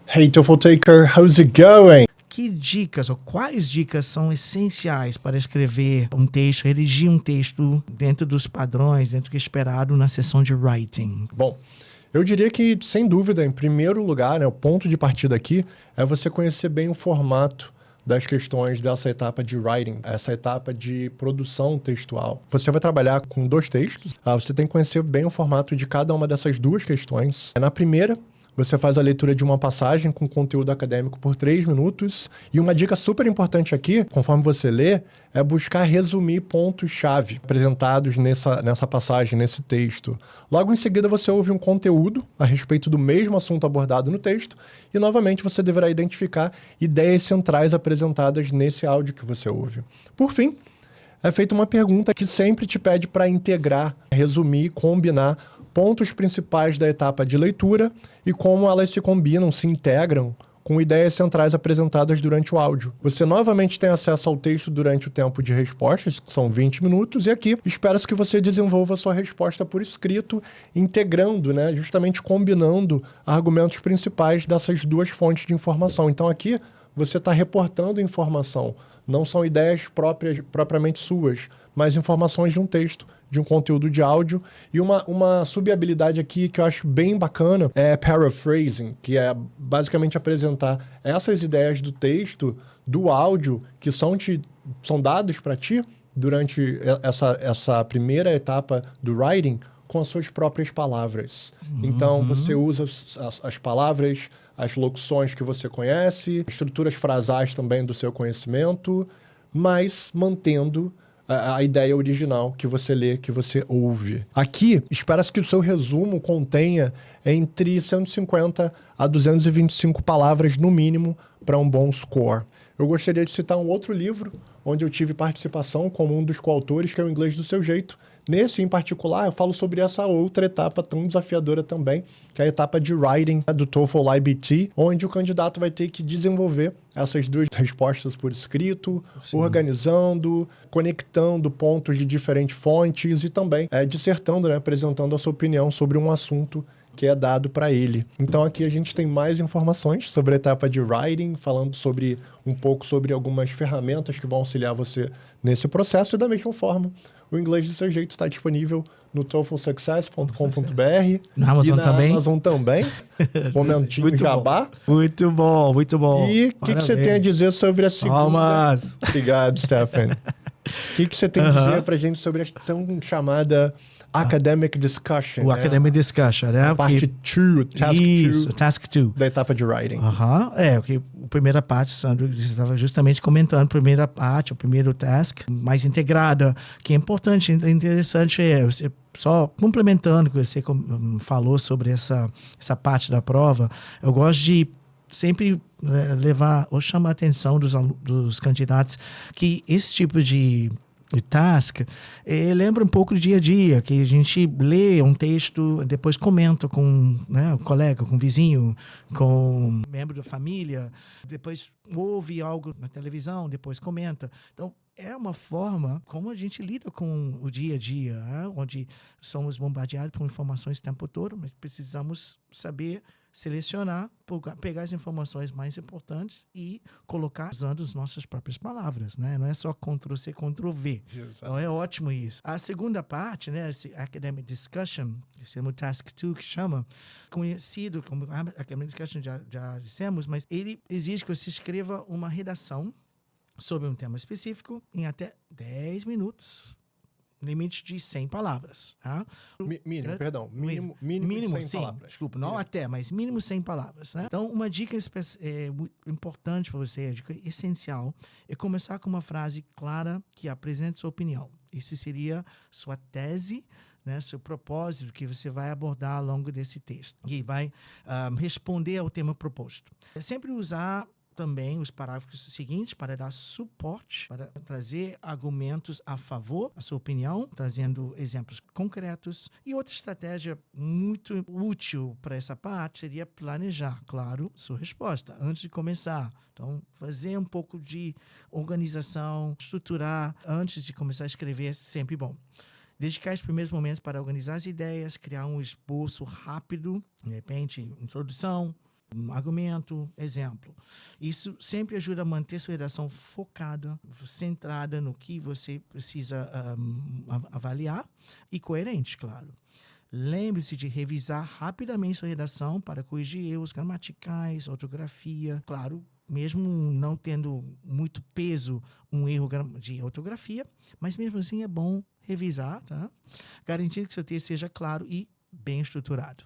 Hey, TOEFL Taker, how's it going? Que dicas ou quais dicas são essenciais para escrever um texto, redigir um texto dentro dos padrões, dentro do que é esperado na sessão de writing? Bom, eu diria que, sem dúvida, em primeiro lugar, o ponto de partida aqui é você conhecer bem o formato das questões dessa etapa de writing, essa etapa de produção textual. Você vai trabalhar com 2 textos, você tem que conhecer bem o formato de cada uma dessas 2 questões. Na primeira, você faz a leitura de uma passagem com conteúdo acadêmico por 3 minutos. E uma dica super importante aqui, conforme você lê, é buscar resumir pontos-chave apresentados nessa passagem, nesse texto. Logo em seguida, você ouve um conteúdo a respeito do mesmo assunto abordado no texto. E, novamente, você deverá identificar ideias centrais apresentadas nesse áudio que você ouve. Por fim, é feita uma pergunta que sempre te pede para integrar, resumir, combinar pontos principais da etapa de leitura e como elas se combinam, se integram com ideias centrais apresentadas durante o áudio. Você novamente tem acesso ao texto durante o tempo de respostas, que são 20 minutos, e aqui espera-se que você desenvolva a sua resposta por escrito, integrando, justamente combinando argumentos principais dessas 2 fontes de informação. Então aqui você está reportando informação, não são ideias propriamente suas, mas informações de um texto, de um conteúdo de áudio. E uma sub-habilidade aqui que eu acho bem bacana é paraphrasing, que é basicamente apresentar essas ideias do texto, do áudio, que são dados para ti durante essa primeira etapa do writing, com as suas próprias palavras. Então, você usa as palavras, as locuções que você conhece, estruturas frasais também do seu conhecimento, mas mantendo a ideia original que você lê, que você ouve. Aqui, espera-se que o seu resumo contenha entre 150 a 225 palavras, no mínimo, para um bom score. Eu gostaria de citar um outro livro, onde eu tive participação como um dos coautores, que é o Inglês do Seu Jeito. Nesse, em particular, eu falo sobre essa outra etapa tão desafiadora também, que é a etapa de writing do TOEFL IBT, onde o candidato vai ter que desenvolver essas 2 respostas por escrito, sim, organizando, conectando pontos de diferentes fontes e também dissertando, apresentando a sua opinião sobre um assunto que é dado para ele. Então aqui a gente tem mais informações sobre a etapa de writing, falando um pouco sobre algumas ferramentas que vão auxiliar você nesse processo, e da mesma forma, o Inglês do Seu Jeito está disponível no TOEFLsuccess.com.br Na Amazon e na também? Amazon também. Momentinho Muito jabá. Bom. Muito bom, muito bom. E o que você tem a dizer sobre a segunda... Palmas! Obrigado, Stephen. O que você tem a dizer pra gente sobre a tão chamada academic discussion? O academic discussion, né? Parte 2, task 2 da etapa de writing. Porque a primeira parte, Sandro, você estava justamente comentando, a primeira parte, o primeiro task, mais integrada, que é importante, interessante, você só complementando o que você falou sobre essa parte da prova, eu gosto de sempre levar ou chamar a atenção dos candidatos que esse tipo de task lembra um pouco do dia a dia, que a gente lê um texto, depois comenta com um colega, com um vizinho, com um membro da família, depois ouve algo na televisão, depois comenta. Então, é uma forma como a gente lida com o dia a dia, onde somos bombardeados por informações o tempo todo, mas precisamos saber selecionar, pegar as informações mais importantes e colocar usando as nossas próprias palavras, né? Não é só Ctrl+C, Ctrl+V. Então é ótimo isso. A segunda parte, esse Academic Discussion, esse é o Task 2 que chama, conhecido como Academic Discussion, já dissemos, mas ele exige que você escreva uma redação sobre um tema específico em até 10 minutos. Limite de 100 palavras, tá? Mínimo 100 palavras. Desculpa, não até, mas mínimo 100 palavras, né? Então, uma dica importante para você, a dica essencial, é começar com uma frase clara que apresente sua opinião. Isso seria sua tese, seu propósito que você vai abordar ao longo desse texto. E vai responder ao tema proposto. É sempre usar também os parágrafos seguintes para dar suporte, para trazer argumentos a favor da sua opinião, trazendo exemplos concretos. E outra estratégia muito útil para essa parte seria planejar, claro, sua resposta antes de começar. Então, fazer um pouco de organização, estruturar antes de começar a escrever é sempre bom. Dedicar os primeiros momentos para organizar as ideias, criar um esboço rápido, de repente, introdução, um argumento, exemplo. Isso sempre ajuda a manter sua redação focada, centrada no que você precisa avaliar e coerente, claro. Lembre-se de revisar rapidamente sua redação para corrigir erros gramaticais, ortografia. Claro, mesmo não tendo muito peso um erro de ortografia, mas mesmo assim é bom revisar, tá? Garantindo que seu texto seja claro e bem estruturado.